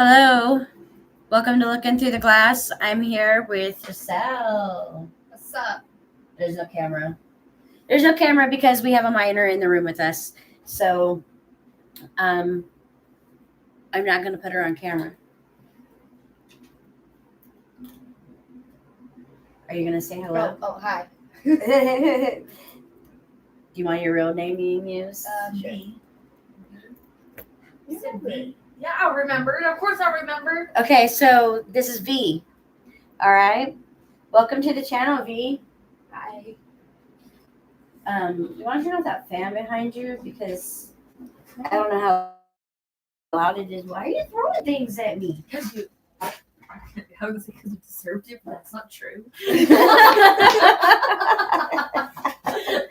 Hello, welcome to Looking Through the Glass. I'm here with Giselle. What's up? There's no camera. There's no camera because we have a minor in the room with us. So, I'm not going to put her on camera. Are you going to say hello? Oh, hi. Do you want your real name being used? Sure. You said V. Yeah, I'll remember it. Of course I'll remember. Okay, so this is V. All right. Welcome to the channel, V. Hi. You want to turn off that fan behind you because I don't know how loud it is. Why are you throwing things at me? Because you. I was because you deserved it, but that's not true.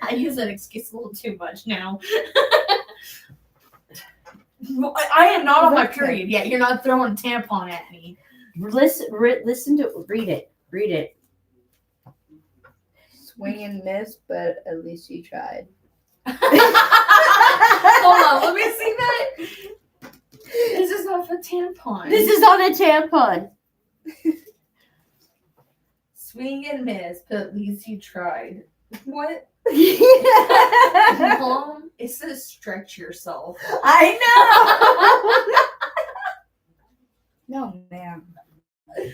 I use that excuse a little too much now. I am not on my period yet. You're not throwing a tampon at me. Listen to read it. Read it. Swing and miss, but at least you tried. Hold on, let me see that. This is off a tampon. This is on a tampon. Swing and miss, but at least you tried. What? Mom, it says stretch yourself. I No, ma'am. know.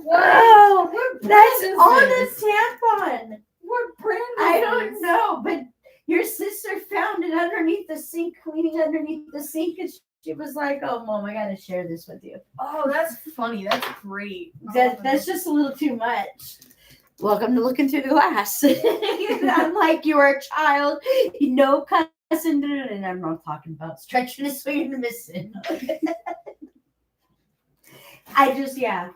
What? Oh, What that's brand is on this? a tampon. What brand is I this? don't know, but your sister found it underneath the sink, cleaning underneath the sink, and she was like, "Oh, Mom, I gotta share this with you." Oh, that's funny. That's great. That's just a little too much. Welcome to Looking Through the Glass. I'm like, you are a child, no cussing, and I'm not talking about stretching and swinging and missing. I just, yeah.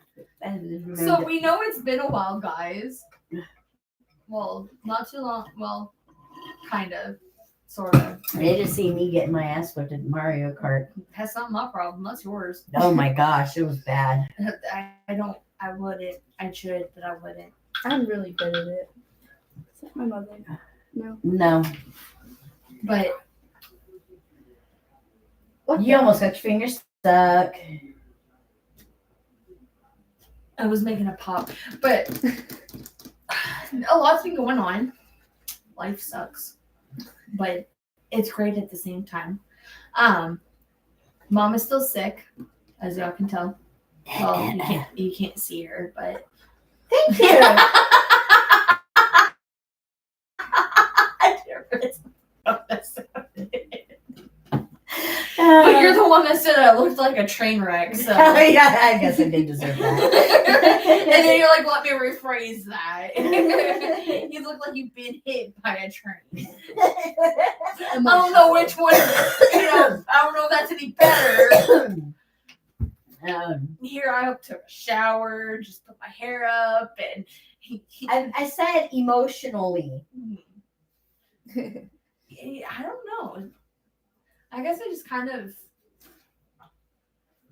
I remember. So we know it's been a while, guys. Well, not too long. Well, kind of, sort of. They just see me getting my ass whipped at Mario Kart. That's not my problem. That's yours. Oh my gosh, it was bad. I don't. I wouldn't. I should, but I wouldn't. I'm really good at it. Except my mother. No. No. But You almost got your fingers stuck. I was making a pop. But a lot's been going on. Life sucks, but it's great at the same time. Mom is still sick, as y'all can tell. Well, you can't see her, but Thank you. But you're the one that said it looked like a train wreck, so Yeah, I guess I did deserve that. and then you're like, let me rephrase that. You look like you've been hit by a train. I don't know which one, I don't know if that's any better. Here I took a shower, just put my hair up, and I said emotionally. I don't know. I guess I just kind of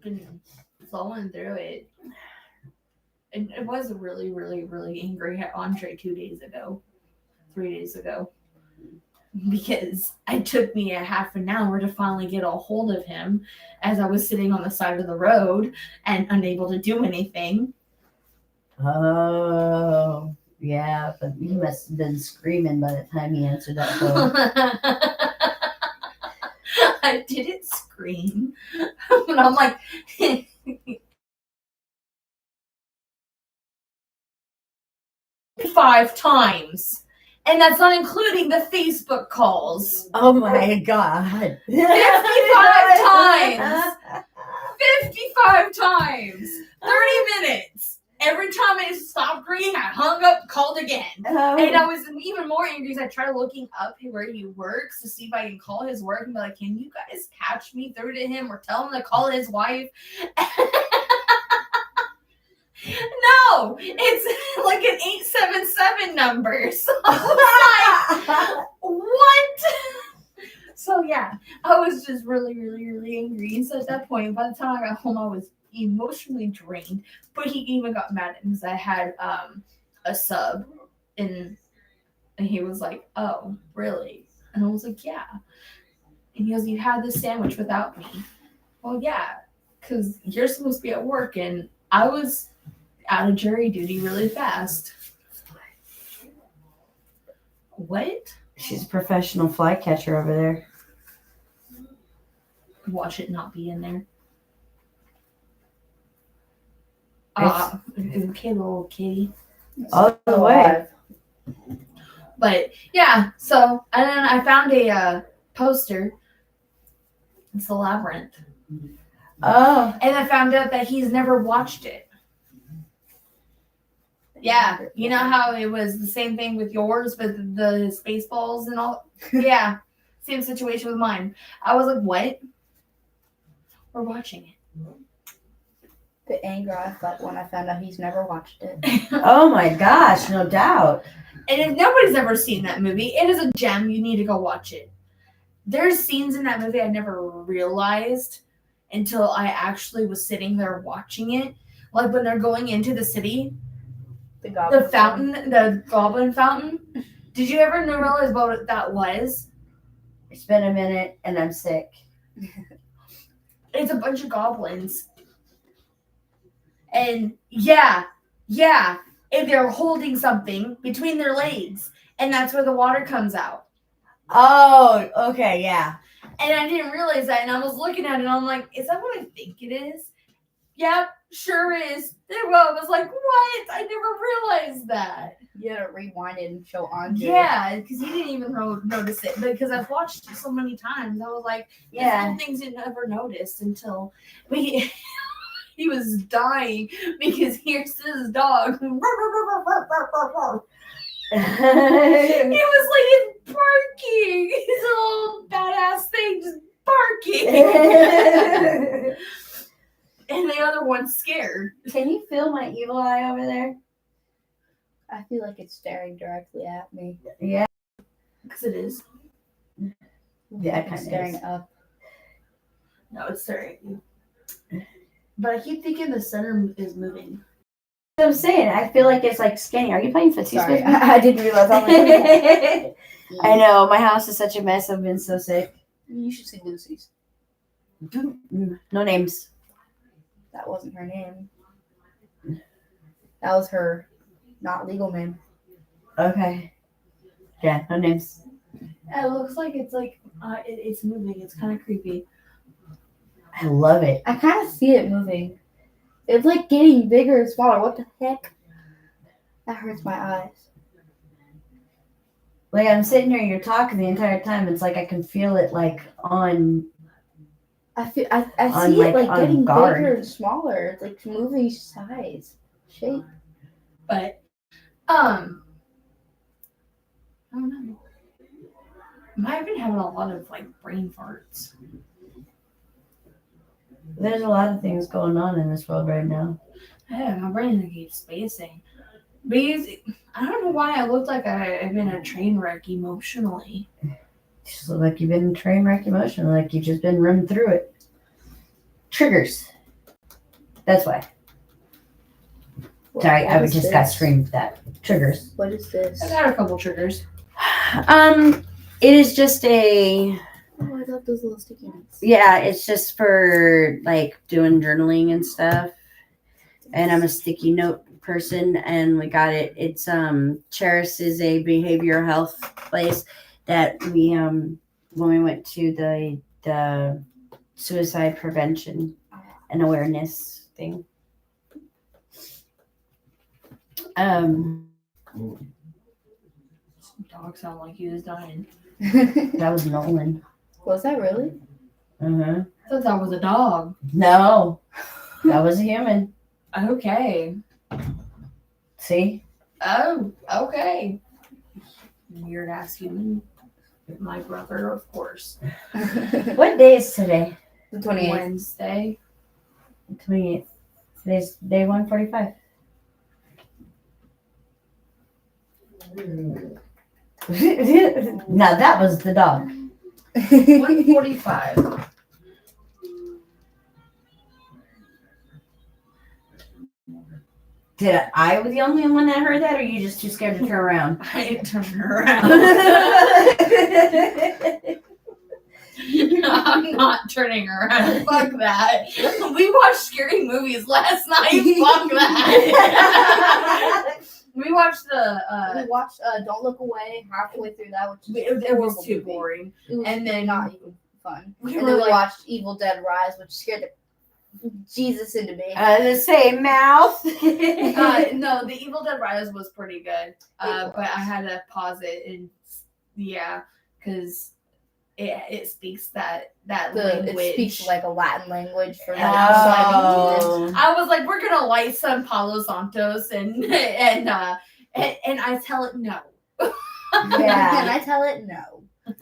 been flowing through it. And I was really, really, really angry at Andre 3 days ago. Because it took me a half an hour to finally get a hold of him as I was sitting on the side of the road and unable to do anything. Oh, yeah, but you must have been screaming by the time he answered that phone. I didn't scream. But I'm like, 5 times. And that's not including the Facebook calls. Oh my God. 55 times. 55 times. 30 minutes. Every time it stopped ringing, I hung up, called again. Oh. And I was even more angry because I tried looking up where he works to see if I can call his work and be like, can you guys patch me through to him or tell him to call his wife? No, it's like an 877 number. So I was like, what? So yeah, I was just really, really, really angry. And so at that point, by the time I got home, I was emotionally drained. But he even got mad at me because I had a sub, and he was like, "Oh, really?" And I was like, "Yeah." And he goes, "You had this sandwich without me." Well, yeah, because you're supposed to be at work, and I was out of jury duty really fast. What? She's a professional fly catcher over there. Watch it not be in there. Okay, little kitty. All the way. But yeah, so and then I found a poster. It's the Labyrinth, Oh. and I found out that he's never watched it. Yeah, you know how it was the same thing with yours with the Spaceballs and all. Yeah, same situation with mine. I was like, what? We're watching it. The anger I felt when I found out he's never watched it. Oh my gosh, no doubt. And if nobody's ever seen that movie, it is a gem. You need to go watch it. There's scenes in that movie I never realized until I actually was sitting there watching it. Like when they're going into the city, the fountain, the goblin fountain. Did you ever realize what that was? It's been a minute and I'm sick. It's a bunch of goblins. And yeah, if they're holding something between their legs, and that's where the water comes out. Oh, okay, yeah. And I didn't realize that, and I was looking at it, and I'm like, is that what I think it is? Yep, sure is. There I was like, what? I never realized that. You had to rewind it and show Andre. Yeah, because he didn't even notice it. Because I've watched it so many times, I was like, Yeah. some things you never noticed until he was dying because here's this dog. He was like barking. His little badass thing just barking. And the other one's scared. Can you feel my evil eye over there? I feel like it's staring directly at me. Yeah. Because it is. Yeah, It's kind of staring is. up. No, it's staring at you. But I keep thinking the center is moving. That's what I'm saying. I feel like it's like skinny. Are you playing footsies Sorry, with me? I didn't realize. I was like, I know. My house is such a mess. I've been so sick. You should see Lucy's. No names. That wasn't her name. That was her not legal name. Okay. Yeah, no names. It looks like it's moving. It's kind of creepy. I love it. I kind of see it moving. It's like getting bigger and smaller. What the heck? That hurts my eyes. Like I'm sitting here, you're talking the entire time. It's like I can feel it like on. I see On, it like on getting guard. bigger and smaller. It's like moving size, shape. But I don't know. I've been having a lot of like brain farts. There's a lot of things going on in this world right now. Yeah, my brain keeps spacing. Because I don't know why I look like I've been a train wreck emotionally. Just look like you've been in train wreck emotion, like you've just been running through it. Triggers. That's why. Sorry, I just got screamed that. Triggers. What is this? I've had a couple triggers. It is just a Oh, I love those little sticky notes. yeah, it's just for like doing journaling and stuff. And I'm a sticky note person, and we got it. It's Cheris is a behavioral health place that we when we went to the suicide prevention and awareness thing. Dog sound like he was dying. That was Nolan. Was that really? I thought that was a dog. No, that was a human. Okay. See? Oh, okay. Weird ass human. My brother, of course. What day is today? The 28th. Wednesday. 28th. Today's day 145. Now that was the dog. 145. Did I was the only one that heard that, or are you just too scared to turn around? I turned around. I'm not turning around. Fuck that. We watched scary movies last night. Fuck that. We watched We watched Don't Look Away halfway through that, which is it was horrible too movie. boring. It was And then- not even fun. We And were then we like- watched Evil Dead Rise, which scared the Jesus into me. The same mouth. No, the Evil Dead Rise was pretty good. But I had to pause it and because it speaks that language. It speaks like a Latin language for like Oh. I was like, we're gonna light some Palo Santos and I tell it no. Yeah. Can I tell it? No. And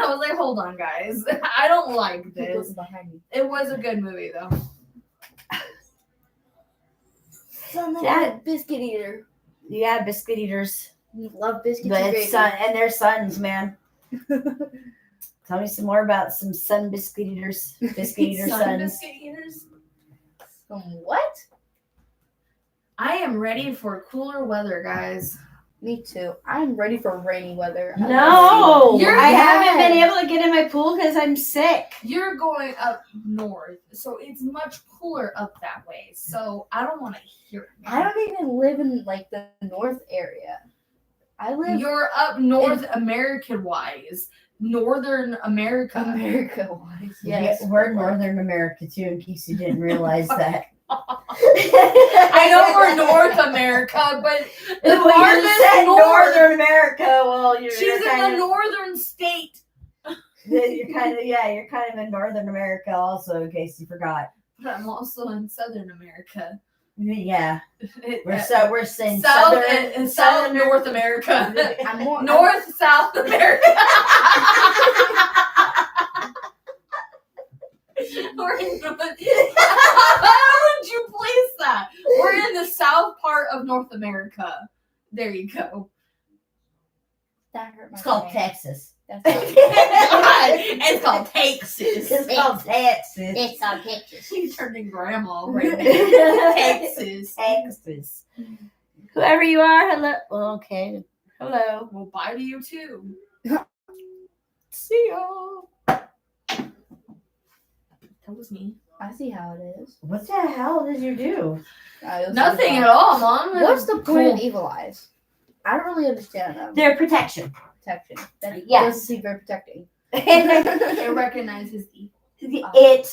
I was like, hold on, guys, I don't like Keep this. looking behind me. It was a good movie though. Son of Yeah. a biscuit eater. Yeah, biscuit eaters. You love biscuits But and it's gravy. and their sons, man. Tell me some more about some sun biscuit eaters. Biscuit eater Sun sons. biscuit eaters. What? I am ready for cooler weather, guys. Me too. I'm ready for rainy weather. I love No, You're I haven't been bad. able to get in my pool because I'm sick. You're going up north, so it's much cooler up that way. So I don't want to hear it. I don't even live in like the north area. I live You're up North American wise. Northern America. America wise. Yes. Yeah, we're Northern America too, in case you didn't realize that. I know we're North America, but the When you farthest said north. Northern America, well, you're She's in kind the northern state. you're kind of in Northern America also, in case you forgot. But I'm also in Southern America. Yeah, we're saying South Southern and South North America. I'm more North South America. We're in How would you place that? We're in the south part of North America. There you go. That hurt my It's called brain. Texas. That's It's called Texas. It's called Texas. It's on Texas. She turned in grandma right now. Texas. Texas. Whoever you are, hello. Well, okay. Hello. Well, bye to you too. See ya. That was me. I see how it is. What the hell did you do? Nothing at all, Mom. What's the point of Cool. evil eyes? I don't really understand them. Their protection. Protection. That Yes. doesn't seem very protecting. It recognizes evil. It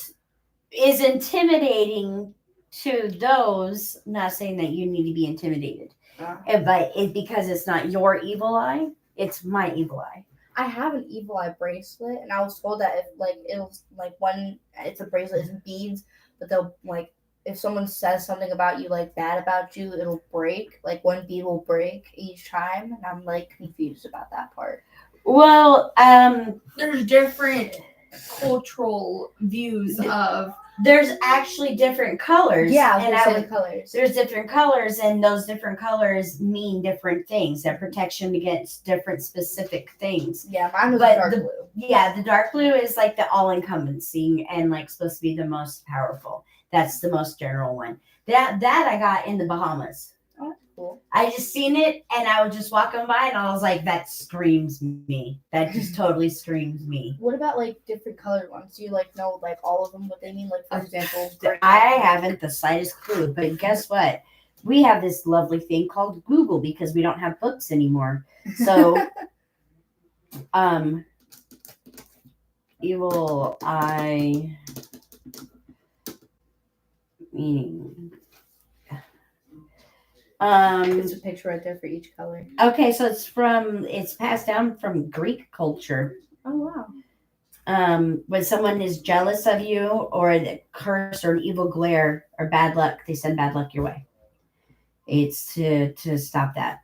is intimidating to those. I'm not saying that you need to be intimidated, but because it's not your evil eye, it's my evil eye. I have an evil eye bracelet, and I was told that if it'll when it's a bracelet, it's beads, but they'll if someone says something about you bad about you, it'll break. One bead will break each time, and I'm confused about that part. Well, There's different cultural views of. there's actually different colors. Yeah, and there's colors. there's different colors, and those different colors mean different things. That protection against different specific things. Yeah, mine was But dark the- blue. Yeah, the dark blue is the all-encompassing and supposed to be the most powerful. That's the most general one. That I got in the Bahamas. Oh, that's cool. I just seen it and I was just walking by and I was like, that screams me. That just totally screams me. What about different colored ones? Do you know all of them? What they mean? For example, I haven't the slightest clue, but guess what? We have this lovely thing called Google because we don't have books anymore. So, evil eye meaning. There's a picture right there for each color. Okay, so it's passed down from Greek culture. Oh wow. When someone is jealous of you or a curse or an evil glare or bad luck, they send bad luck your way. It's to stop that.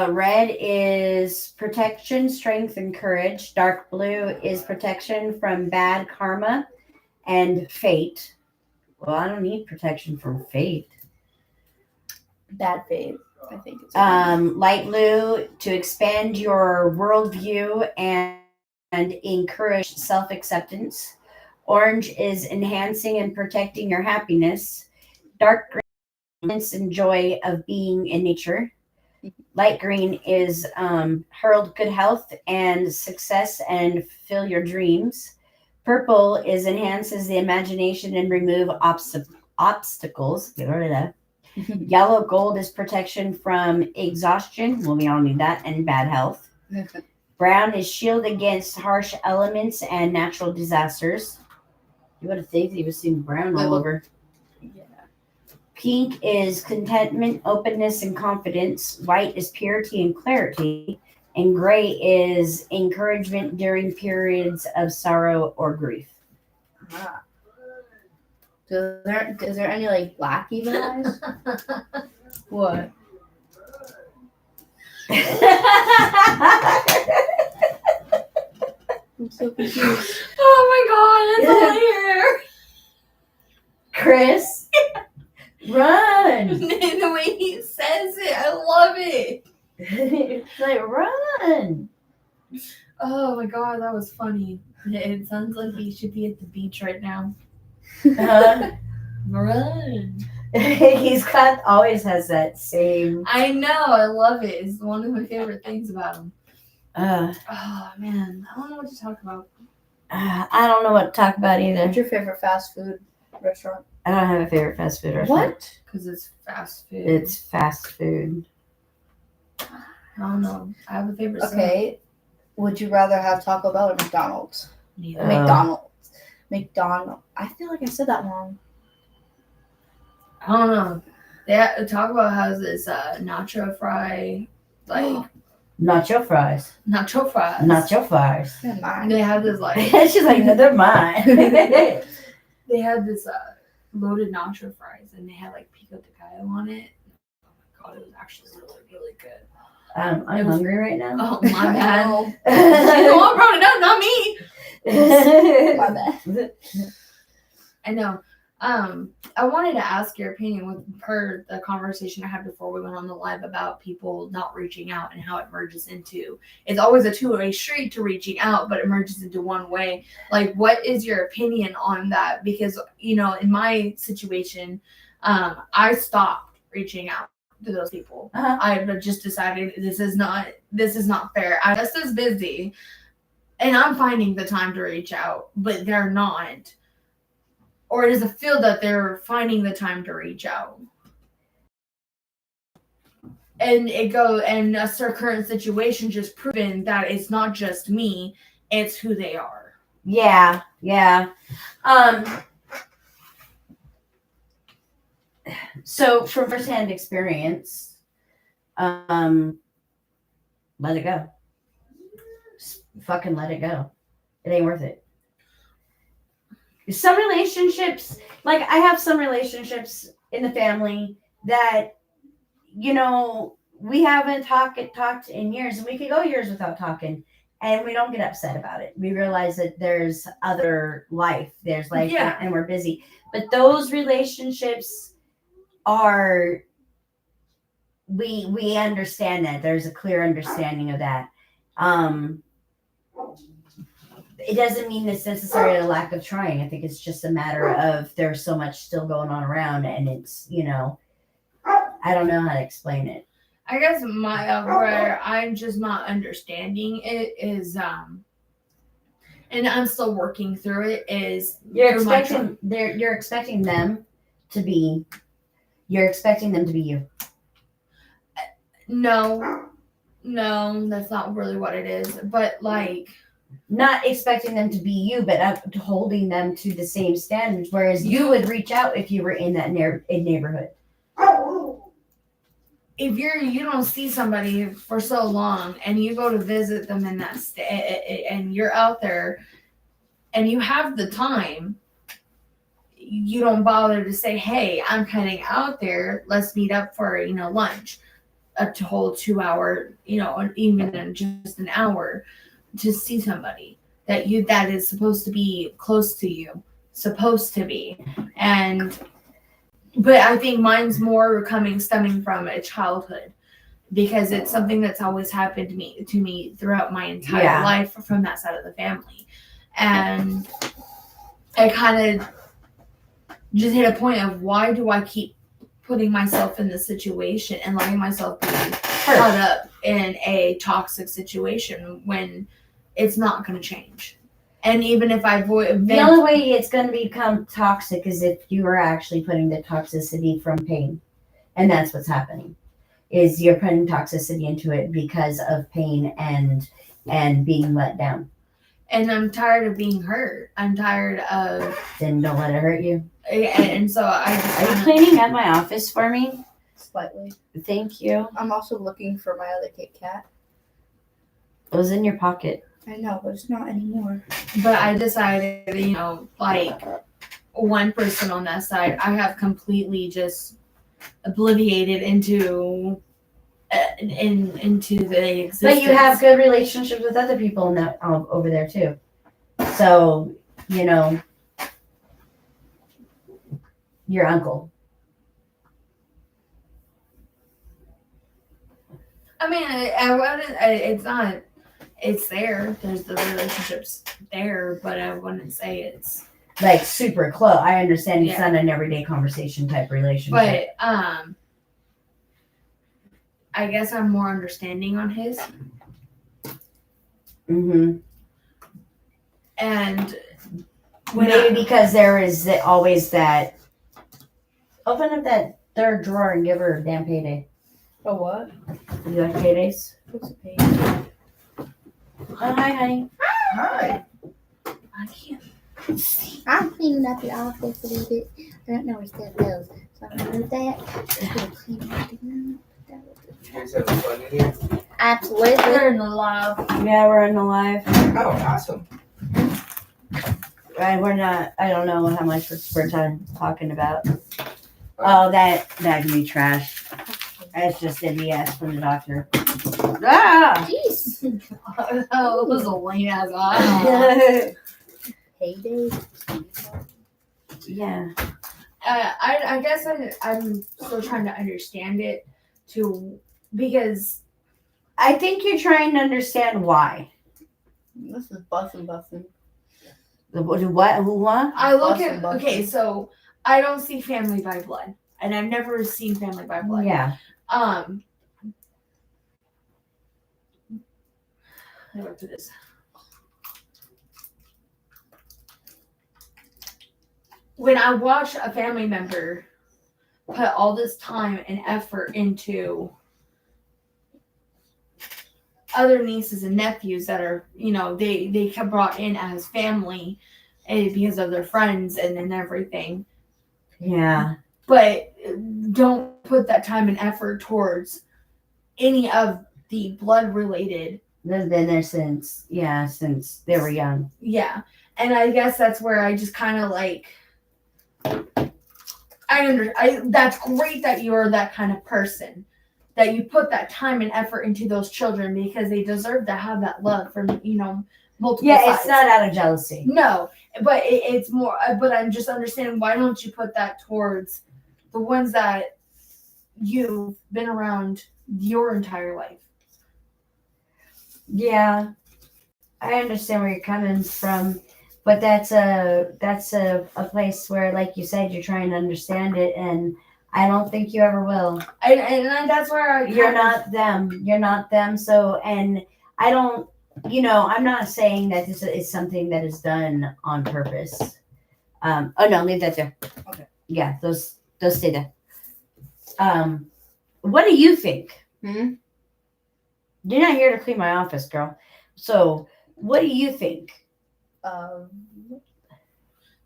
Red is protection, strength, and courage. Dark blue is protection from bad karma and fate. Well, I don't need protection from fate. Bad faith, I think it's. Light blue to expand your worldview and encourage self-acceptance. Orange is enhancing and protecting your happiness. Dark green is and joy of being in nature. Light green is herald good health and success and fulfill your dreams. Purple is enhances the imagination and remove obstacles. Get rid of that. Yellow gold is protection from exhaustion. Well, we all need that, and bad health. Brown is shield against harsh elements and natural disasters. You would have think he was seeing brown all over. Yeah. Pink is contentment, openness, and confidence. White is purity and clarity. And gray is encouragement during periods of sorrow or grief. Ah. Is there any like black even eyes? What? I'm so confused. Oh my god, it's all here. Chris, run! The way he says it, I love it. It's like, run! Oh my god, that was funny. It sounds like he should be at the beach right now. Run. He's always has that same. I know, I love it. It's one of my favorite things about him. Oh Man, I don't know what to talk about. I don't know what to talk about either. What's your favorite fast food restaurant? I don't have a favorite fast food restaurant. What? Because it's fast food. It's fast food. I don't know. I have a favorite. Okay. Would you rather have Taco Bell or McDonald's? Neither. McDonald's. I feel like I said that wrong. I don't know. Taco Bell has this nacho fry, like Nacho fries. nacho fries. Nacho fries. Never mind. They have this like She's like, no, they're mine. they had this loaded nacho fries, and they had like pico de gallo on it. Oh my god, it was actually really, really good. I'm It was- hungry right now. Oh my bad. No, She's the one brought it up, not me. my bad. I know. I wanted to ask your opinion with per the conversation I had before we went on the live about people not reaching out and how it merges into. It's always a two-way street to reaching out, but it merges into one way. Like, what is your opinion on that? Because in my situation, I stopped reaching out to those people. Uh-huh. I've just decided this is not fair. I'm just as busy, and I'm finding the time to reach out, but they're not. Or does it feel that they're finding the time to reach out? And a current situation just proven that it's not just me, it's who they are. Yeah. So from firsthand experience, let it go. Just fucking let it go. It ain't worth it. Some relationships, like I have some relationships in the family that, we haven't talked in years, and we could go years without talking, and we don't get upset about it. We realize that there's other life, there's life, Yeah. and we're busy. But those relationships are, we understand that. There's a clear understanding of that. It doesn't mean it's necessarily a lack of trying. I think it's just a matter of there's so much still going on around, and it's, I don't know how to explain it. I guess my where I'm just not understanding it is and I'm still working through it is You're through my expecting them to be you. No, that's not really what it is. But like, Not expecting them to be you, but holding them to the same standards. Whereas you would reach out if you were in that neighborhood. if you don't see somebody for so long and you go to visit them in that and you're out there and you have the time, you don't bother to say, hey, I'm heading out there, let's meet up for lunch, a whole 2 hour, even in just an hour, to see somebody that is supposed to be close to you, but I think mine's more stemming from a childhood, because it's something that's always happened to me throughout my entire life from that side of the family. And I kind of just hit a point of, why do I keep putting myself in this situation and letting myself be caught up in a toxic situation when it's not going to change. And even if I The only way it's going to become toxic is if you are actually putting the toxicity from pain. And that's what's happening. Is you're putting toxicity into it because of pain and being let down. And I'm tired of being hurt. I'm tired of. Then don't let it hurt you. And so I just. Are you cleaning up my office for me? Slightly. Thank you. I'm also looking for my other Kit Kat. It was in your pocket. I know, but it's not anymore. But I decided, like one person on that side, I have completely just obliviated into the existence. But you have good relationships with other people in that over there too. So, your uncle. I mean, I wouldn't. It's not. It's there. There's the relationships there, but I wouldn't say it's Like super close. I understand it's not an everyday conversation type relationship. But I guess I'm more understanding on his. Mm-hmm. And Maybe because there is always that. Open up that third drawer and give her a damn payday. Oh, what? You like paydays? What's a page? Oh, hi, honey. Hi. I can't see. I'm cleaning up the office a little bit. I don't know where stuff goes. So I'm going to do that. I'm going to clean everything up. You guys having fun in here? Absolutely. We're in the love. Yeah, we're in the live. Oh, awesome. We're not. I don't know how much we're talking about. Oh, that can be trash. That's just NBS from the doctor. Ah! Jeez. Oh, it was a lame ass. Heyday. Yeah. I guess I'm still trying to understand it too, because I think you're trying to understand why. This is bussin'. What? Who? What? I look Bussin', at bussin'. okay, so I don't see Family by Blood, and I've never seen Family by Blood. Yeah. How do I put this? When I watch a family member put all this time and effort into other nieces and nephews that are, they get brought in as family because of their friends and everything. Yeah. But don't put that time and effort towards any of the blood related. They've been there since they were young. Yeah. And I guess that's where I just kind of like, that's great that you're that kind of person, that you put that time and effort into those children because they deserve to have that love from, multiple sides. It's not out of jealousy. No, but it's more, but I'm just understanding, why don't you put that towards the ones that you've been around your entire life? Yeah, I understand where you're coming from, but that's a place where, like you said, you're trying to understand it, and I don't think you ever will. And that's where You're not them. You're not them. So, and I don't, I'm not saying that this is something that is done on purpose. Oh no, leave that there. Okay. Yeah, those stay there. What do you think? Hmm? You're not here to clean my office, girl. So, what do you think? Did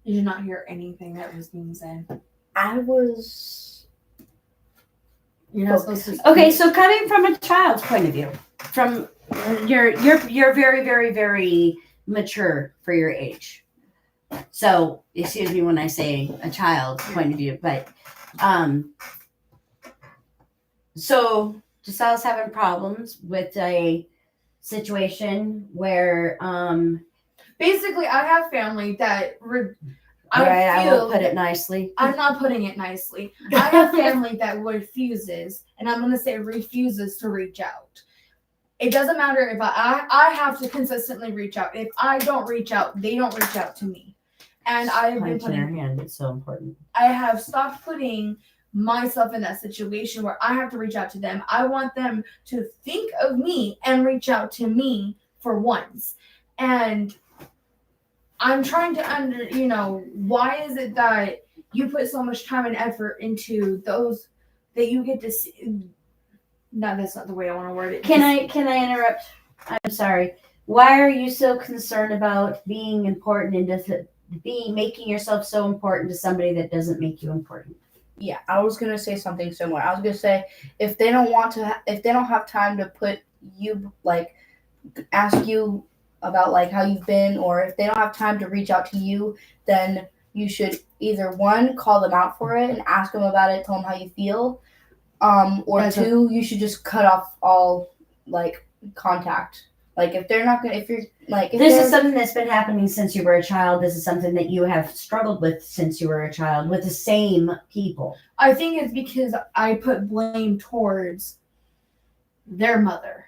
you not hear anything that was being said? I was. You're not Okay. supposed to. Okay, so coming from a child's point of view, from you're very, very, very mature for your age. So, excuse me when I say a child's point of view, but so Giselle's having problems with a situation where Basically, I have family that I will put it nicely. I'm not putting it nicely. I have family that refuses, and I'm going to say refuses to reach out. It doesn't matter if I have to consistently reach out. If I don't reach out, they don't reach out to me. And I have been Punch in her putting, hand. It's so important. I have stopped putting myself in that situation where I have to reach out to them. I want them to think of me and reach out to me for once. And I'm trying to why is it that you put so much time and effort into those that you get to see? No, that's not the way I want to word it. Can I interrupt? I'm sorry. Why are you so concerned about being important and making yourself so important to somebody that doesn't make you important? Yeah, I was gonna say something similar. I was gonna say if they don't want to, if they don't have time to put you like ask you about like how you've been, or if they don't have time to reach out to you, then you should either one call them out for it and ask them about it, tell them how you feel, or That's two, you should just cut off all like contact. Like if they're not gonna, if you're like, if This they're- is something that's been happening since you were a child. This is something that you have struggled with since you were a child with the same people. I think it's because I put blame towards their mother.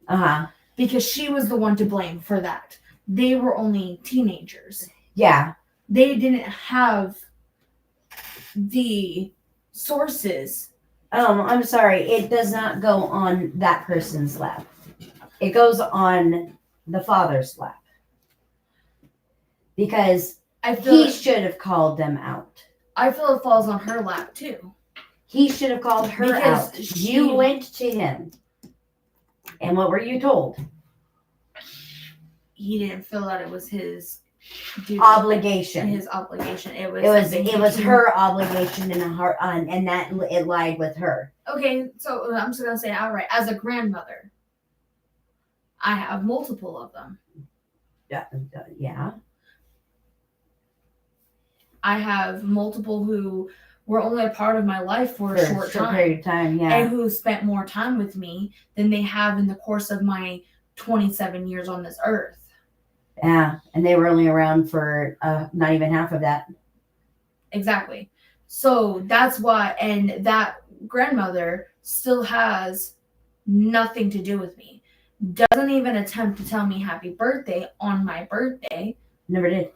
Uh-huh. Because she was the one to blame for that. They were only teenagers. Yeah. They didn't have the sources. I'm sorry. It does not go on that person's lap. It goes on the father's lap. Because I feel he should have called them out. I feel it falls on her lap too. He should have called her Because out. she- You went to him. And what were you told? He didn't feel that it was his duty. Obligation. His obligation. It was It was her obligation and that it lied with her. Okay, so I'm just gonna say it outright. As a grandmother, I have multiple of them. Yeah. I have multiple who were only a part of my life for a short time. period of time, yeah. And who spent more time with me than they have in the course of my 27 years on this earth. Yeah, and they were only around for not even half of that. Exactly. So that's why, and that grandmother still has nothing to do with me. Doesn't even attempt to tell me happy birthday on my birthday. Never did.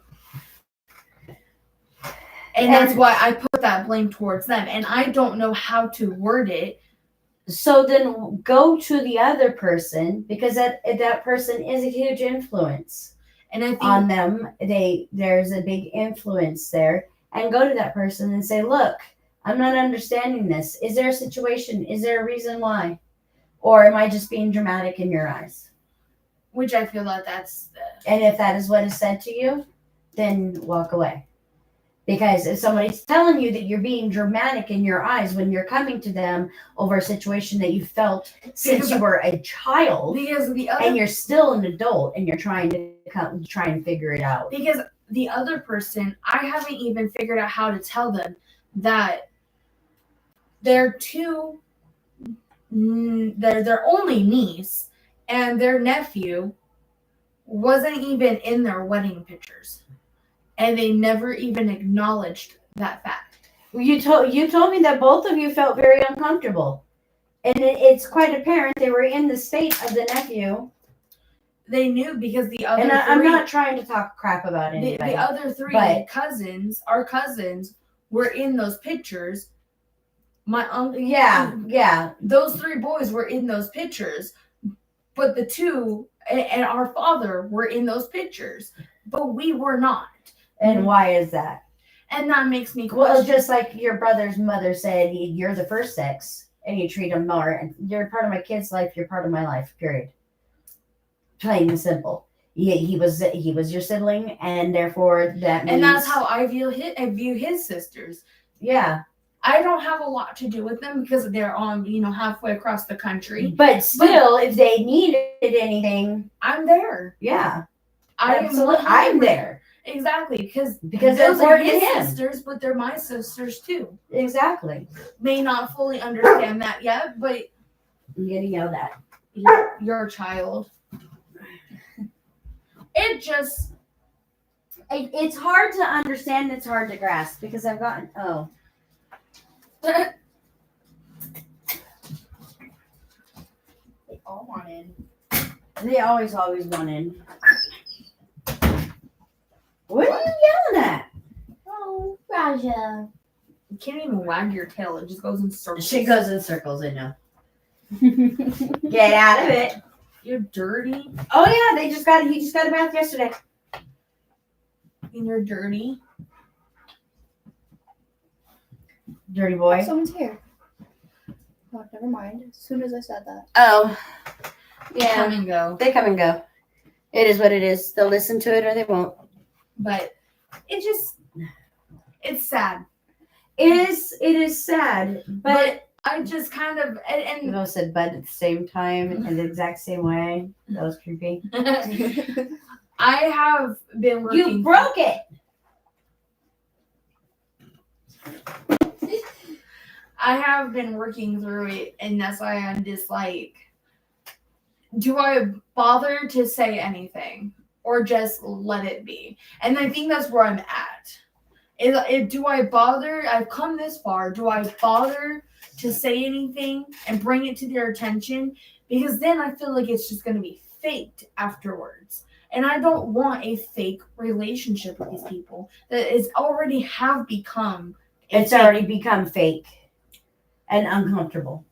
And that's why I put that blame towards them. And I don't know how to word it. So then go to the other person, because that person is a huge influence And I think on them. There's a big influence there, and go to that person and say, look, I'm not understanding this. Is there a situation? Is there a reason why? Or am I just being dramatic in your eyes? which I feel like that's And if that is what is said to you, then walk away. Because if somebody's telling you that you're being dramatic in your eyes when you're coming to them over a situation that you felt since you were a child, because the other and you're still an adult and you're trying to figure it out. because the other person, I haven't even figured out how to tell them that their only niece and their nephew wasn't even in their wedding pictures, and they never even acknowledged that fact. You told me that both of you felt very uncomfortable, and it's quite apparent they were in the state of the nephew. They knew because the other And I'm three, not trying to talk crap about anybody. the other three but- our cousins, were in those pictures. My uncle, yeah. those three boys were in those pictures, but the two and our father were in those pictures, but we were not. And why is that? And that makes me Well, question. just like your brother's mother said, you're the first sex, and you treat them more. And you're part of my kid's life. You're part of my life. Period. Plain and simple. He was your sibling, and therefore that means. And that's how I view his sisters. Yeah, I don't have a lot to do with them because they're on, halfway across the country. but still, if they needed anything, I'm there. yeah, I am absolutely, I'm there. Exactly, because Because those they're are important his to him. sisters, but they're my sisters too. Exactly. May not fully understand that yet, but I'm getting yelled at. your child. It just It's hard to understand. It's hard to grasp because I've gotten. Oh, They all want in. they always want in. What are you yelling at? Oh, Raja. You can't even wag your tail. It just goes in circles. She goes in circles, I know. Get out of it. You're dirty. Oh yeah, he just got a bath yesterday. And you're dirty. Dirty boy. Someone's here. Oh, never mind. As soon as I said that. Oh. Come Yeah. and go. They come and go. It is what it is. They'll listen to it or they won't. But it's sad. It is sad. But I just kind of you and both said but at the same time in the exact same way. That was creepy. I have been working. You broke it. I have been working through it, and that's why I'm just like, do I bother to say anything or just let it be? And I think that's where I'm at. Do I bother? I've come this far. Do I bother to say anything and bring it to their attention? Because then I feel like it's just going to be faked afterwards. And I don't want a fake relationship with these people that is already have become. It's already become fake and uncomfortable.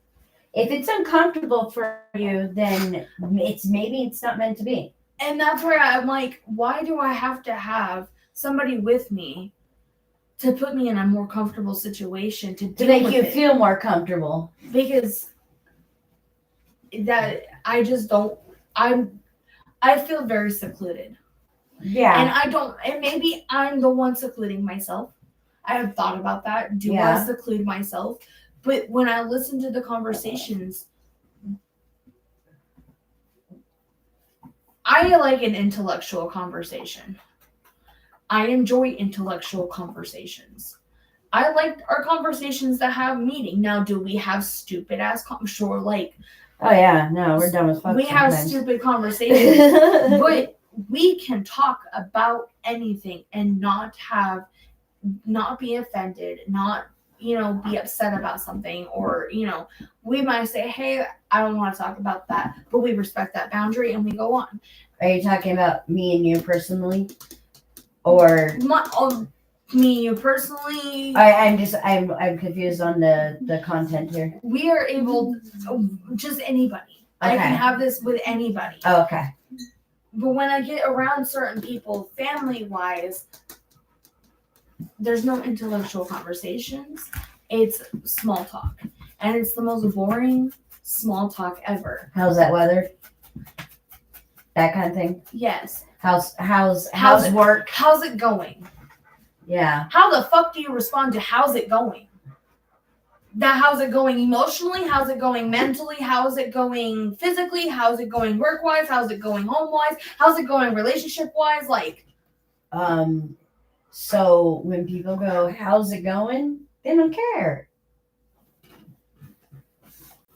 If it's uncomfortable for you, then it's not meant to be. And that's where I'm like, why do I have to have somebody with me to put me in a more comfortable situation to To deal make with you it? feel more comfortable. Because that I just don't. I feel very secluded, Yeah. and I don't. And maybe I'm the one secluding myself. I have thought about that. Do Yeah. I seclude myself? But when I listen to the conversations, I like an intellectual conversation. I enjoy intellectual conversations. I like our conversations that have meaning. Now, do we have stupid ass? Sure, like Oh yeah, no, we're done with fuck we have sometimes. stupid conversations, but we can talk about anything and not be offended, not be upset about something, or we might say, hey, I don't want to talk about that, but we respect that boundary and we go on. Are you talking about me and you personally? Or Me, you personally, I'm confused on the content here. we are able, just anybody. I Okay. can have this with anybody. Oh, okay. But when I get around certain people, family-wise, there's no intellectual conversations. It's small talk. And it's the most boring small talk ever. How's that weather? That kind of thing. Yes. How's it- work? How's it going? Yeah. How the fuck do you respond to how's it going? How's it going emotionally? How's it going mentally? How's it going physically? How's it going work-wise? How's it going home-wise? How's it going relationship-wise? Like, So when people go, how's it going? They don't care.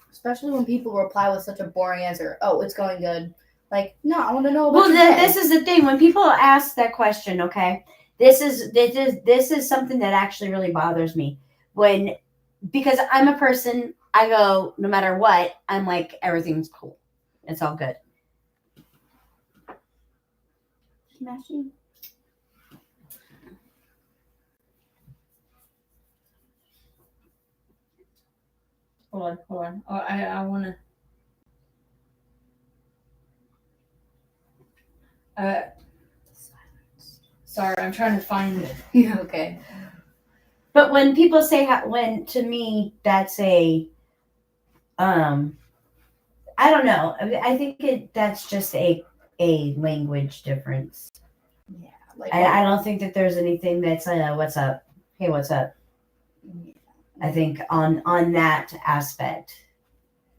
Especially when people reply with such a boring answer. Oh, it's going good. Like, no, I want to know about Well, your day. this is the thing. When people ask that question, okay, this is something that actually really bothers me. Because I'm a person, I go, no matter what, I'm like, everything's cool. It's all good. Smashing. hold on. Oh, I want to. Sorry, I'm trying to find it. Yeah, okay. But when people say when to me that's a I don't know. I think that's just a language difference. Yeah, like I don't think that there's anything that's what's up? Hey, what's up? yeah. I think on that aspect.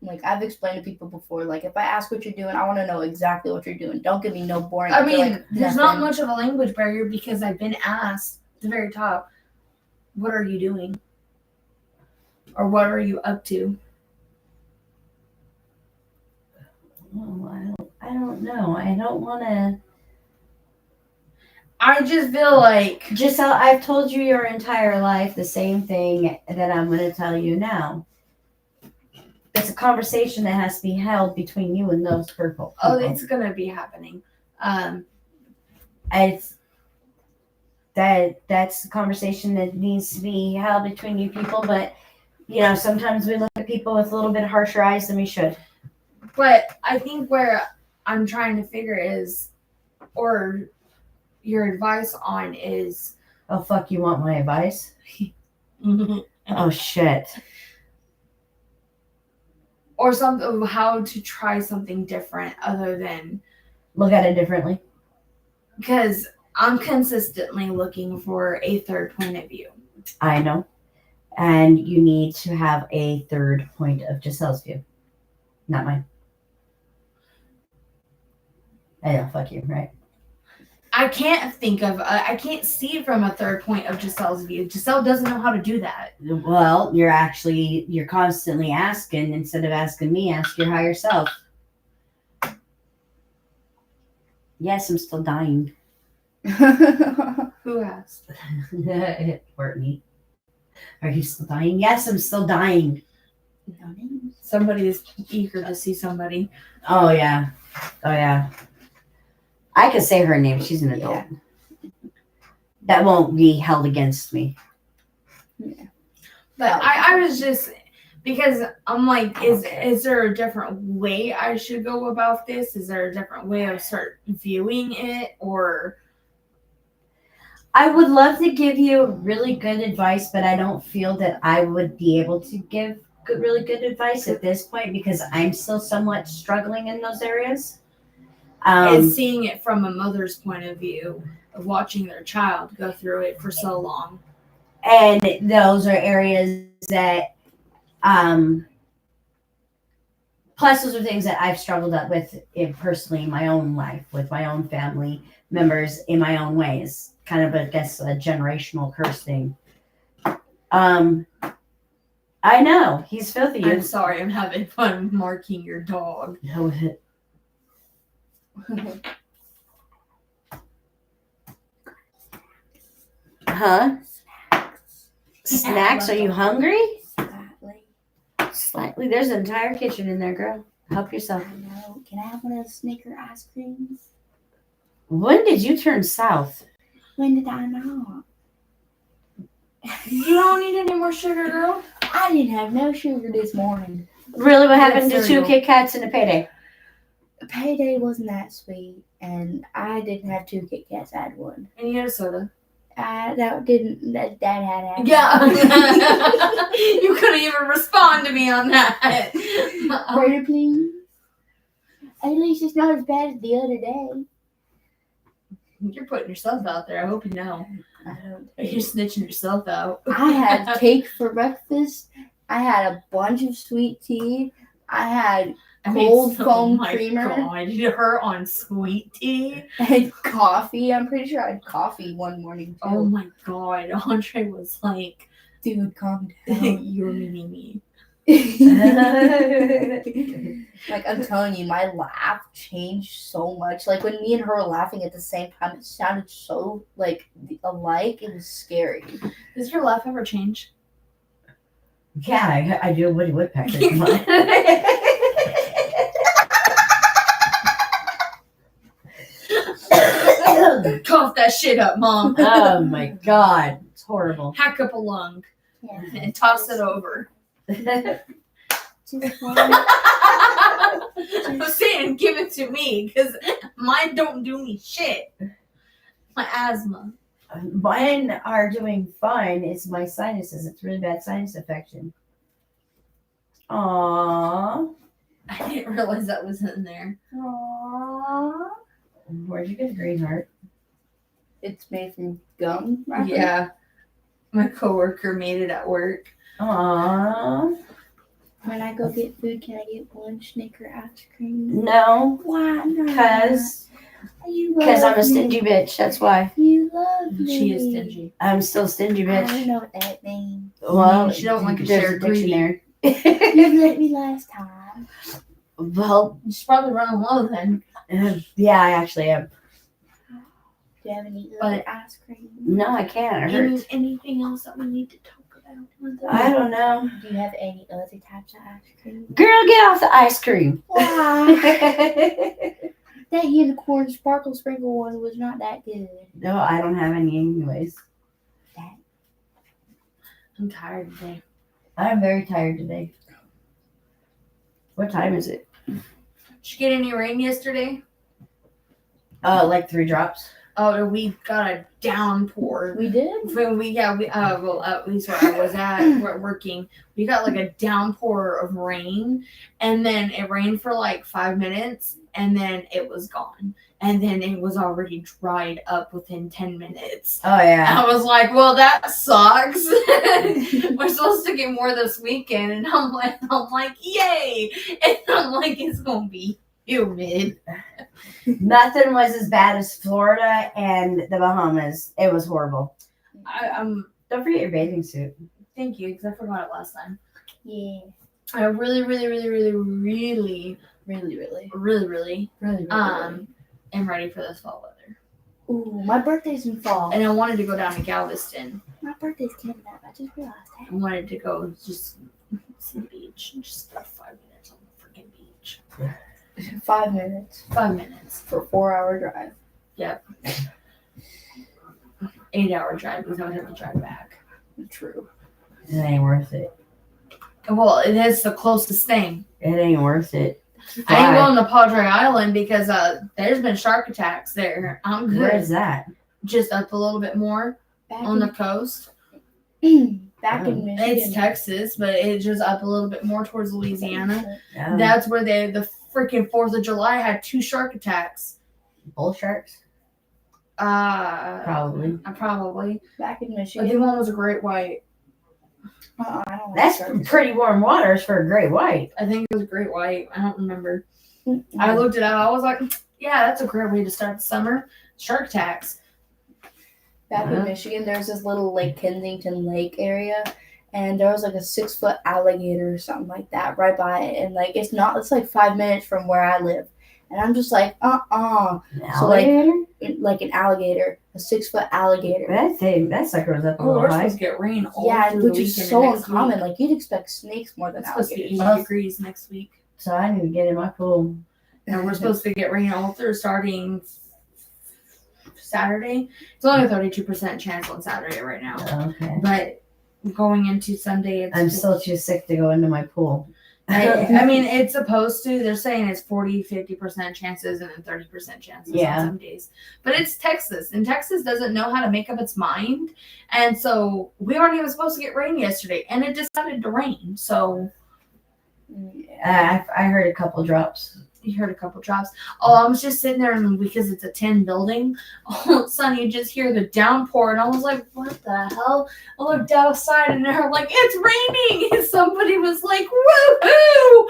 Like I've explained to people before, like if I ask what you're doing, I want to know exactly what you're doing. Don't give me no boring. I mean, like, there's not nothing. much of a language barrier because I've been asked at the very top, what are you doing? Or what are you up to? Oh, I don't know. I don't want to. I just feel like Giselle, I've told you your entire life the same thing that I'm going to tell you now. It's a conversation that has to be held between you and those people. it's gonna be happening. It's that's the conversation that needs to be held between you people. But sometimes we look at people with a little bit harsher eyes than we should. But I think where I'm trying to figure is, or your advice on is, Oh fuck, you want my advice? Oh shit. or something of how to try something different other than, Look at it differently. because I'm consistently looking for a third point of view. I know. And you need to have a third point of Giselle's view. Not mine. I know, fuck you, right? I can't I can't see it from a third point of Giselle's view. Giselle doesn't know how to do that. Well, you're constantly asking. Instead of asking me, ask your higher self. Yes, I'm still dying. Who asked? Courtney. Are you still dying? Yes, I'm still dying. No names. Somebody is eager to see somebody. Oh yeah. I could say her name. She's an adult. That won't be held against me. But I was just, because I'm like, is there a different way I should go about this? Is there a different way of start viewing it? Or I would love to give you really good advice, but I don't feel that I would be able to give really good advice at this point because I'm still somewhat struggling in those areas. is seeing it from a mother's point of view of watching their child go through it for so long. And those are areas that, plus those are things that I've struggled up with personally in my own life, with my own family members in my own ways. Kind of, I guess, a generational curse thing. I know, he's filthy. I'm sorry, I'm having fun marking your dog. Huh? Snacks? Are you hungry? Slightly. Slightly. There's an entire kitchen in there, girl. Help yourself. I know. Can I have one of those Snicker ice creams? When did you turn south? When did I not? You don't need any more sugar, girl? I didn't have no sugar this morning. Really? What happened to cereal. 2 Kit Kats and a payday? Payday wasn't that sweet, and I didn't have 2 Kit Kats. I had one. And you had a soda. Dad had had. Yeah. You couldn't even respond to me on that. Pretty please. At least it's not as bad as the other day. You're putting yourself out there. I hope you know. I don't You're snitching yourself out. I had cake for breakfast. I had a bunch of sweet tea. I had cold foam creamer. God, her on sweet tea. I had coffee. I'm pretty sure I had coffee one morning too. Oh my God, Andre was like, Dude, calm down. "You're meaning me." Like, I'm telling you, my laugh changed so much. Like, when me and her were laughing at the same time, it sounded so, like, alike. It was scary. Does your laugh ever change? Yeah, I do a Woody Woodpecker. Come on. Cough that shit up, Mom. Oh my God. It's horrible. Hack up a lung Yeah. and toss it over. Just I'm saying, give it to me, because mine don't do me shit. My asthma. Mine are doing fine. It's my sinuses. It's really bad sinus infection. Aww. I didn't realize that was in there. Aww. Where'd you get a green heart? It's made from gum. wrapping. Yeah. My coworker made it at work. Aww. When I go get food, can I get one Snicker ice cream? No, Why not? because You I'm love a me. stingy bitch. That's why. You love me. She is stingy. I'm still stingy I don't bitch. know what that means. Well, She don't like a there's shared a dictionary. You let me last time. Well, She's probably running low then. yeah, I actually am. Do you have any But- other ice cream? No, I can't. It hurts. Anything else that we need to talk about? I don't know. Do you have any other types of ice cream? Girl, get off the ice cream. Why? That unicorn sparkle sprinkle one was not that good. No, I don't have any anyways. I'm tired today. I'm very tired today. What time is it? Did you get any rain yesterday? Like 3 drops. Oh, we got a downpour. We did? Well, at least where I was at, working, we got like a downpour of rain, and then it rained for like 5 minutes, and then it was gone, and then it was already dried up within 10 minutes. Oh yeah. I was like, well, that sucks. We're supposed to get more this weekend, and I'm like, yay! And I'm like, it's gonna be humid. Nothing was as bad as Florida and the Bahamas. It was horrible. Don't forget your bathing suit. Thank you, because I forgot it last time. Yeah. I really am ready for this fall weather. Ooh, my birthday's in fall. And I wanted to go down to Galveston. My birthday's coming up. I just realized I that. wanted to go just see the beach and just spend 5 minutes on the freaking beach. 5 minutes 5 minutes. for a 4-hour drive. 8-hour drive because I would have to drive back. True. It ain't worth it. Well, it is the closest thing. It ain't worth it. I ain't going to Padre Island because there's been shark attacks there. I'm good. Where is that? Just up a little bit more Back on the coast. back in Michigan. It's Texas, but it's just up a little bit more towards Louisiana. Yeah. That's where the freaking 4th of July had 2 shark attacks. Bull sharks? Probably. Probably. Back in I Michigan. think one was a great white. I don't like That's sharks. pretty warm waters for a great white. I think it was a great white. I don't remember. Mm-mm. I looked it up. I was like, yeah, that's a great way to start the summer. Shark attacks. Back in Michigan, there's this little Lake Kensington Lake area, and there was like a 6-foot alligator or something like that right by it, and like it's like 5 minutes from where I live, and I'm just like, So, like, like an alligator, a 6-foot alligator. That sucker was up a Oh, little we're high. supposed to get rain all Yeah, through the which is weekend so and next uncommon. week. Like you'd expect snakes more than It's supposed to be alligators. 80 degrees next week. So I need to get in my pool. And we're supposed to get rain all through starting Saturday. It's only a 32% chance on Saturday right now. Okay. But going into Sunday, it's I'm just- still too sick to go into my pool. I mean, it's supposed to. They're saying it's 40-50% chances and then 30% chances Yeah. on some days. But it's Texas, and Texas doesn't know how to make up its mind. And so we weren't even supposed to get rain yesterday, and it decided to rain. So I heard a couple drops. you heard a couple drops. Oh, I was just sitting there, and because it's a tin building, all of a sudden you just hear the downpour, and I was like, "What the hell?" I looked outside, and they're like, "It's raining!" And somebody was like, "Woohoo!"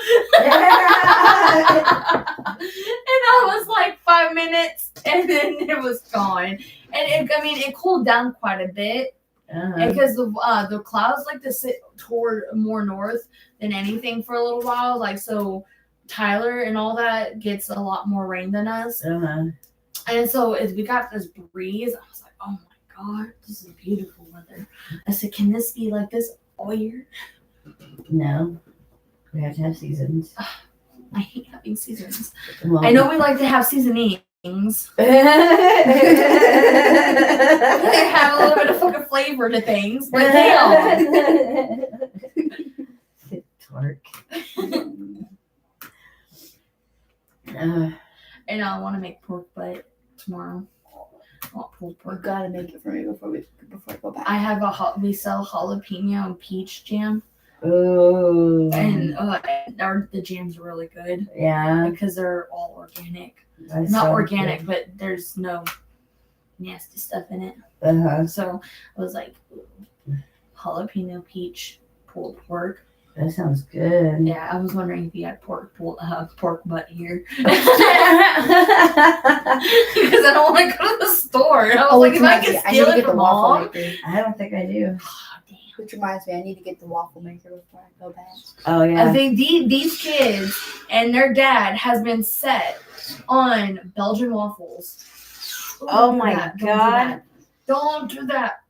And I was like 5 minutes, and then it was gone. And it cooled down quite a bit because the clouds like to sit toward more north than anything for a little while. Like so. Tyler and all that gets a lot more rain than us. And so as we got this breeze, I was like, oh my God, this is beautiful weather. I said, can this be like this all year? No. We have to have seasons. I hate having seasons. Well, I know we like to have seasonings. They have a little bit of fucking flavor to things, but damn. Twerk. And I want to make pork butt tomorrow. I want pulled You pork. gotta make it for me before I go back. I have we sell jalapeno and peach jam, Ooh. and the jams are really good Yeah. because they're all organic. That Not sounds organic, good. but there's no nasty stuff in it. Uh-huh. So I was like, ooh, jalapeno peach pulled pork. That sounds good. Yeah, I was wondering if you had pork butt here because I don't want to go to the store. And I was like, if I could I need steal to it get the from waffle mom. maker. I don't think I do. Oh, damn. Which reminds me, I need to get the waffle maker before I go back. Oh, yeah. I think these kids and their dad has been set on Belgian waffles. Oh Don't do my that. God. Don't do that.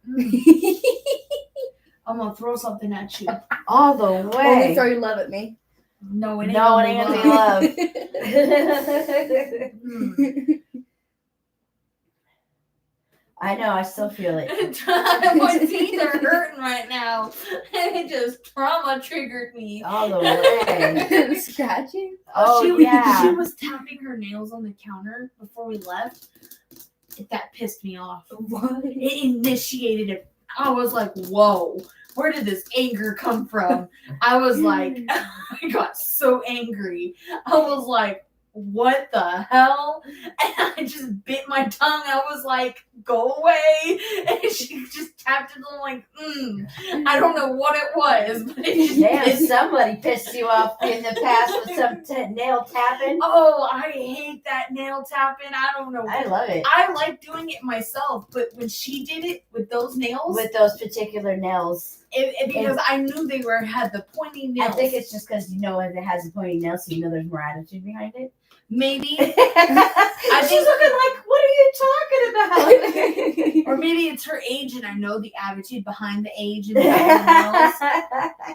I'm gonna throw something at you. All the Only way. throw your love at me. No, it ain't No, it gonna ain't be gonna love. be love. Hmm. I know, I still feel it. My teeth are hurting right now. It just trauma triggered me. All the way. Scratching? Oh, she, yeah. She was tapping her nails on the counter before we left. That pissed me off. What? It initiated it. I was like, whoa, where did this anger come from? I was like, I got so angry. I was like, what the hell? And I just bit my tongue. I was like, go away. And she just tapped it. I'm like, I don't know what it was, but it just Damn, pissed. somebody pissed you off in the past with some nail tapping. Oh, I hate that nail tapping. I don't know. I love it. I like doing it myself, but when she did it with those nails, With those particular nails. because I knew they had the pointy nails. I think it's just because you know it has a pointy nail, so you know there's more attitude behind it. maybe, She's looking like, what are you talking about? or maybe it's her age, and I know the attitude behind the age and behind the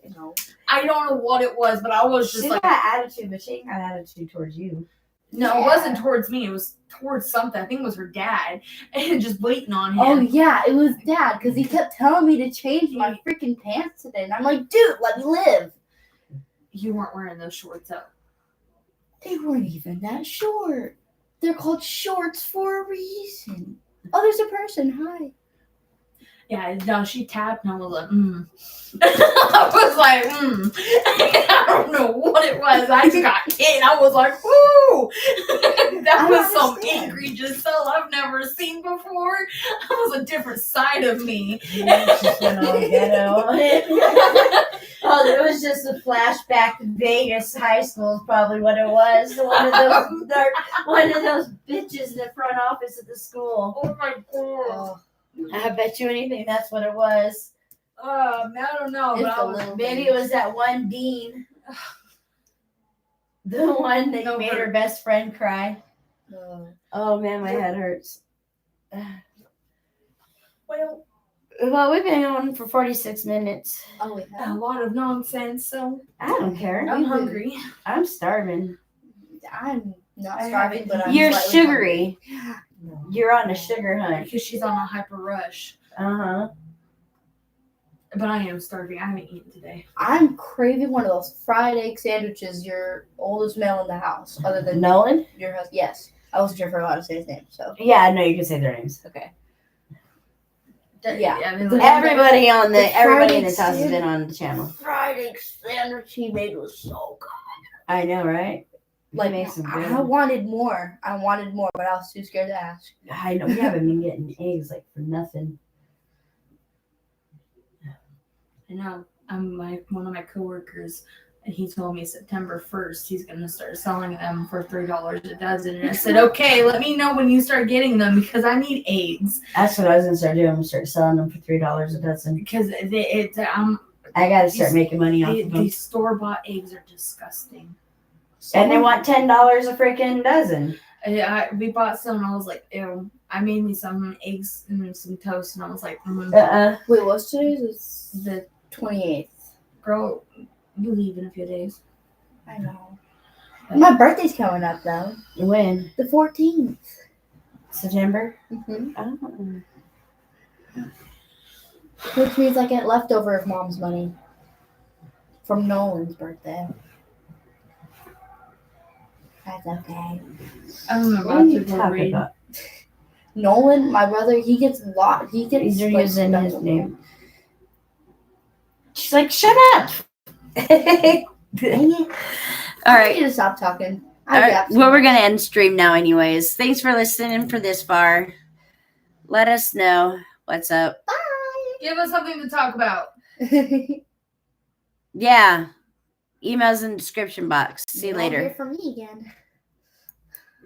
nails. No. I don't know what it was, but I was just She's like, got attitude, but she ain't got attitude towards you. no, it wasn't towards me. It was towards something. I think it was her dad, and just waiting on him. Oh yeah, it was Dad because he kept telling me to change my freaking pants today, and I'm like, dude, let me live. You weren't wearing those shorts out. They weren't even that short. They're called shorts for a reason. Oh, there's a person. Hi. Yeah, no, she tapped and I was like, I was like, I don't know what it was. I just got hit and I was like, ooh. That I was some understand. angry Giselle I've never seen before. That was a different side of me. She just went all ghetto. Oh, it was just a flashback to Vegas high school is probably what it was. One of those bitches in the front office of the school. Oh my god. Oh, I bet you anything that's what it was. I don't know. It's But a I was, little Maybe it was that one dean. The one that No, made but- her best friend cry. Oh man, my head hurts. Well, we've been on for 46 minutes. oh, we a have. lot of nonsense, so I don't care. I'm hungry. I'm starving. I'm not I starving, but I'm You're slightly sugary. hungry. You're on a sugar hunt. Because she's on a hyper rush. Uh-huh. But I am starving. I haven't eaten today. I'm craving one of those fried egg sandwiches. Your oldest male in the house, other than Nolan? your husband. Yes, I wasn't sure if I allowed to say his name. So Yeah, I know you can say their names. okay. Yeah. Yeah. I mean, The- like, Everybody on The everybody in fried this house has egg been on the channel. Fried egg sandwich he made was so good. I know, right? Like makes them good. I wanted more. I wanted more, but I was too scared to ask. I know we haven't been getting eggs like for nothing. I know. One of my coworkers, and he told me September 1st he's gonna start selling them for $3 a dozen. And I said, okay, let me know when you start getting them because I need eggs. That's what I was gonna start doing. I'm gonna start selling them for $3 a dozen. Because I gotta start making money off of them. these store-bought eggs are disgusting. And they want $10 a freaking dozen. We bought some and I was like, ew. I made me some eggs and some toast and I was like, Wait, what's today's? It's the 28th. girl, you leave in a few days. I know. My birthday's coming up though. When? The 14th. September? Mm-hmm. Oh. Which means I get leftover of Mom's money from Nolan's birthday. That's okay. I'm What are about you to go talking read. about? Nolan, my brother, he gets a lot. He gets. These are like, using his stuff. name. She's like, shut up. Dang it. All I right. need to stop talking. All right. Well, we're going to end stream now, anyways. Thanks for listening for this far. Let us know what's up. Give us something to talk about. Yeah. Emails in the description box. See you You'll hear later. from me again.